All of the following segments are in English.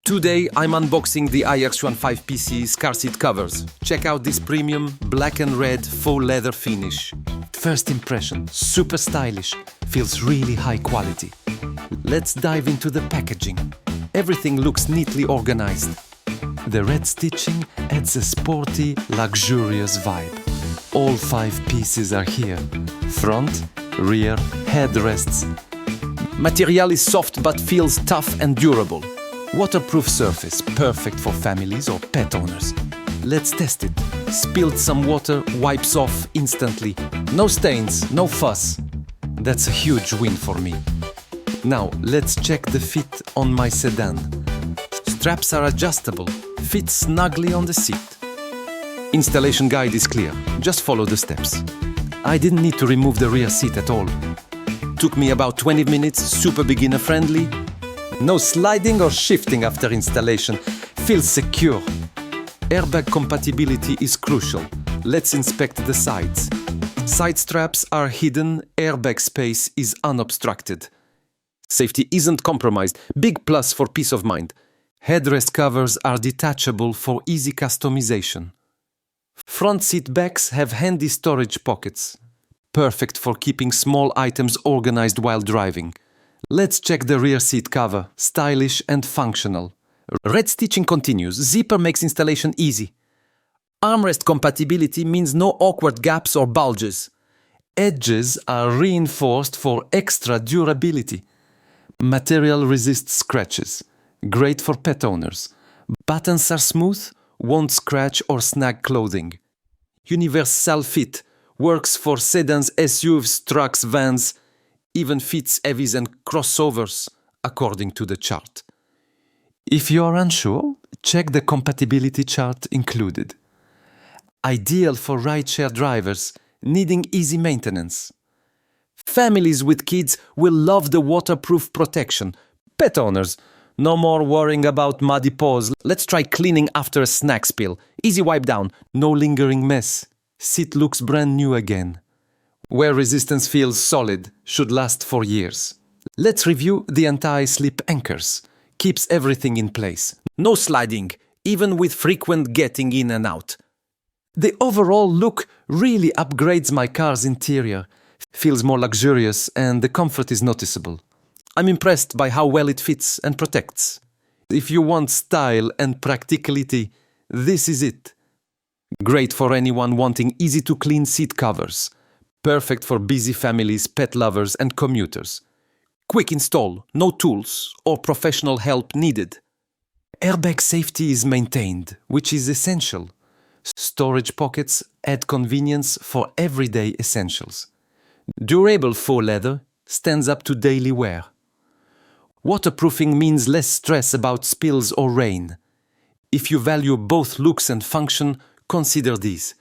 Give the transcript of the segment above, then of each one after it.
Today I'm unboxing the Aierxuan 5PC's car seat covers. Check out this premium black and red faux leather finish. First impression, super stylish, feels really high quality. Let's dive into the packaging. Everything looks neatly organized. The red stitching adds a sporty, luxurious vibe. All 5 pieces are here. Front, rear, headrests. Material is soft but feels tough and durable. Waterproof surface, perfect for families or pet owners. Let's test it. Spilled some water, wipes off instantly. No stains, no fuss. That's a huge win for me. Now, let's check the fit on my sedan. Straps are adjustable, fit snugly on the seat. Installation guide is clear, just follow the steps. I didn't need to remove the rear seat at all. Took me about 20 minutes, super beginner friendly. No sliding or shifting after installation. Feels secure. Airbag compatibility is crucial. Let's inspect the sides. Side straps are hidden, airbag space is unobstructed. Safety isn't compromised, big plus for peace of mind. Headrest covers are detachable for easy customization. Front seat backs have handy storage pockets. Perfect for keeping small items organized while driving. Let's check the rear seat cover, stylish and functional. Red stitching continues, zipper makes installation easy. Armrest compatibility means no awkward gaps or bulges. Edges are reinforced for extra durability. Material resists scratches, great for pet owners. Buttons are smooth, won't scratch or snag clothing. Universal fit, works for sedans, SUVs, trucks, vans, even fits heavies and crossovers, according to the chart. If you are unsure, check the compatibility chart included. Ideal for rideshare drivers needing easy maintenance. Families with kids will love the waterproof protection. Pet owners, no more worrying about muddy paws. Let's try cleaning after a snack spill. Easy wipe down, no lingering mess. Seat looks brand new again. Wear resistance feels solid, should last for years. Let's review the anti-slip anchors. Keeps everything in place. No sliding, even with frequent getting in and out. The overall look really upgrades my car's interior. Feels more luxurious and the comfort is noticeable. I'm impressed by how well it fits and protects. If you want style and practicality, this is it. Great for anyone wanting easy-to-clean seat covers. Perfect for busy families, pet lovers and commuters. Quick install, no tools or professional help needed. Airbag safety is maintained, which is essential. Storage pockets add convenience for everyday essentials. Durable faux leather stands up to daily wear. Waterproofing means less stress about spills or rain. If you value both looks and function, consider these.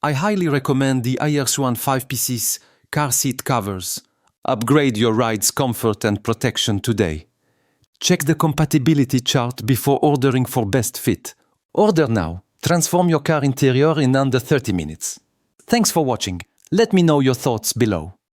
I highly recommend the Aierxuan 5PC's car seat covers. Upgrade your ride's comfort and protection today. Check the compatibility chart before ordering for best fit. Order now. Transform your car interior in under 30 minutes. Thanks for watching. Let me know your thoughts below.